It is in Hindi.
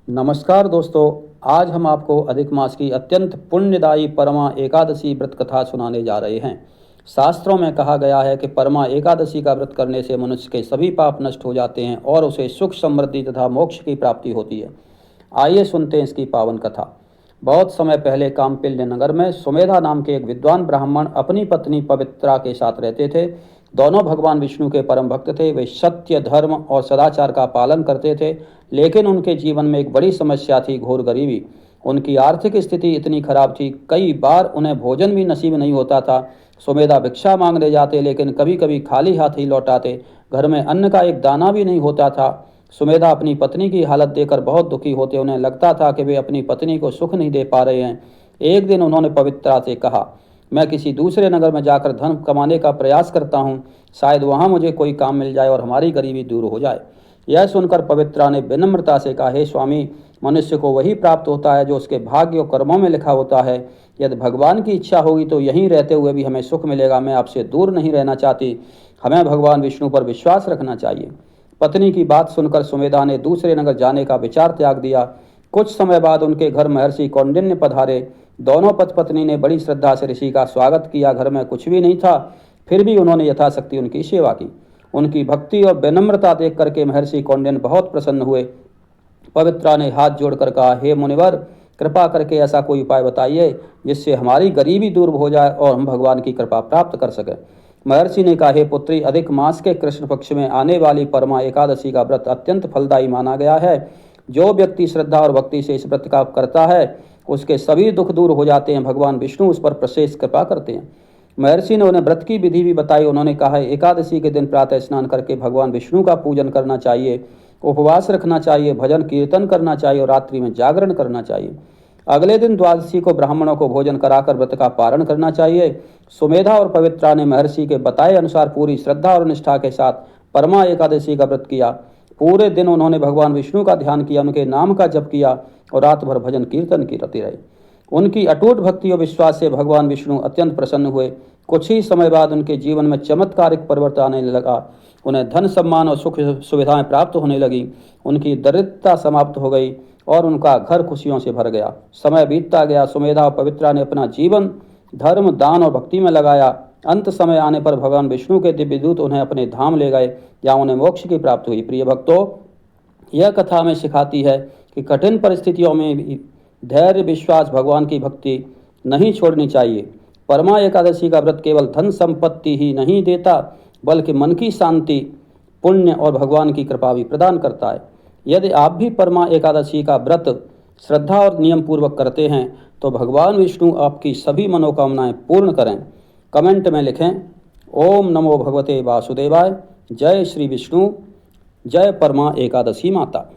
नमस्कार दोस्तों, आज हम आपको अधिक मास की अत्यंत पुण्यदायी परमा एकादशी व्रत कथा सुनाने जा रहे हैं। शास्त्रों में कहा गया है कि परमा एकादशी का व्रत करने से मनुष्य के सभी पाप नष्ट हो जाते हैं और उसे सुख समृद्धि तथा मोक्ष की प्राप्ति होती है। आइए सुनते हैं इसकी पावन कथा। बहुत समय पहले काम्पिल्य नगर में सुमेधा नाम के एक विद्वान ब्राह्मण अपनी पत्नी पवित्रा के साथ रहते थे। दोनों भगवान विष्णु के परम भक्त थे। वे सत्य, धर्म और सदाचार का पालन करते थे, लेकिन उनके जीवन में एक बड़ी समस्या थी, घोर गरीबी। उनकी आर्थिक स्थिति इतनी खराब थी, कई बार उन्हें भोजन भी नसीब नहीं होता था। सुमेधा भिक्षा मांगने जाते, लेकिन कभी कभी खाली हाथ ही लौट आते। घर में अन्न का एक दाना भी नहीं होता था। सुमेधा अपनी पत्नी की हालत देखकर बहुत दुखी होते। उन्हें लगता था कि वे अपनी पत्नी को सुख नहीं दे पा रहे हैं। एक दिन उन्होंने पवित्रा से कहा, मैं किसी दूसरे नगर में जाकर धन कमाने का प्रयास करता हूँ, शायद वहाँ मुझे कोई काम मिल जाए और हमारी गरीबी दूर हो जाए। यह सुनकर पवित्रा ने विनम्रता से कहा, हे स्वामी, मनुष्य को वही प्राप्त होता है जो उसके भाग्य और कर्मों में लिखा होता है। यदि भगवान की इच्छा होगी तो यहीं रहते हुए भी हमें सुख मिलेगा। मैं आपसे दूर नहीं रहना चाहती। हमें भगवान विष्णु पर विश्वास रखना चाहिए। पत्नी की बात सुनकर सुमेधा ने दूसरे नगर जाने का विचार त्याग दिया। कुछ समय बाद उनके घर महर्षि कौंडिन्य पधारे। दोनों पति पत्नी ने बड़ी श्रद्धा से ऋषि का स्वागत किया। घर में कुछ भी नहीं था, फिर भी उन्होंने यथाशक्ति उनकी सेवा की। उनकी भक्ति और विनम्रता देख करके महर्षि कौंडिन्य बहुत प्रसन्न हुए। पवित्रा ने हाथ जोड़कर कहा, हे मुनिवर, कृपा करके ऐसा कोई उपाय बताइए जिससे हमारी गरीबी दूर हो जाए और हम भगवान की कृपा प्राप्त कर सकें। महर्षि ने कहा, हे पुत्री, अधिक मास के कृष्ण पक्ष में आने वाली परमा एकादशी का व्रत अत्यंत फलदायी माना गया है। जो व्यक्ति श्रद्धा और भक्ति से इस व्रत का करता है, उसके सभी दुख दूर हो जाते हैं। भगवान विष्णु उस पर विशेष कृपा करते हैं। महर्षि ने उन्हें व्रत की विधि भी बताई। उन्होंने कहा, एकादशी के दिन प्रातः स्नान करके भगवान विष्णु का पूजन करना चाहिए, उपवास रखना चाहिए, भजन कीर्तन करना चाहिए और रात्रि में जागरण करना चाहिए। अगले दिन द्वादशी को ब्राह्मणों को भोजन कराकर व्रत का पारण करना चाहिए। सुमेधा और पवित्रा ने महर्षि के बताए अनुसार पूरी श्रद्धा और निष्ठा के साथ परमा एकादशी का व्रत किया। पूरे दिन उन्होंने भगवान विष्णु का ध्यान किया, उनके नाम का जप किया और रात भर भजन कीर्तन करते रहे। उनकी अटूट भक्ति और विश्वास से भगवान विष्णु अत्यंत प्रसन्न हुए। कुछ ही समय बाद उनके जीवन में चमत्कारिक परिवर्तन आने लगा। उन्हें धन, सम्मान और सुख सुविधाएं प्राप्त होने लगी। उनकी दरिद्रता समाप्त हो गई और उनका घर खुशियों से भर गया। समय बीतता गया। सुमेधा और पवित्रा ने अपना जीवन धर्म, दान और भक्ति में लगाया। अंत समय आने पर भगवान विष्णु के दिव्य दूत उन्हें अपने धाम ले गए, जहाँ उन्हें मोक्ष की प्राप्ति हुई। प्रिय भक्तों, यह कथा हमें सिखाती है कि कठिन परिस्थितियों में भी धैर्य, विश्वास, भगवान की भक्ति नहीं छोड़नी चाहिए। परमा एकादशी का व्रत केवल धन संपत्ति ही नहीं देता, बल्कि मन की शांति, पुण्य और भगवान की कृपा भी प्रदान करता है। यदि आप भी परमा एकादशी का व्रत श्रद्धा और नियम पूर्वक करते हैं तो भगवान विष्णु आपकी सभी मनोकामनाएं पूर्ण करें। कमेंट में लिखें, ओम नमो भगवते वासुदेवाय। जय श्री विष्णु। जय परमा एकादशी माता।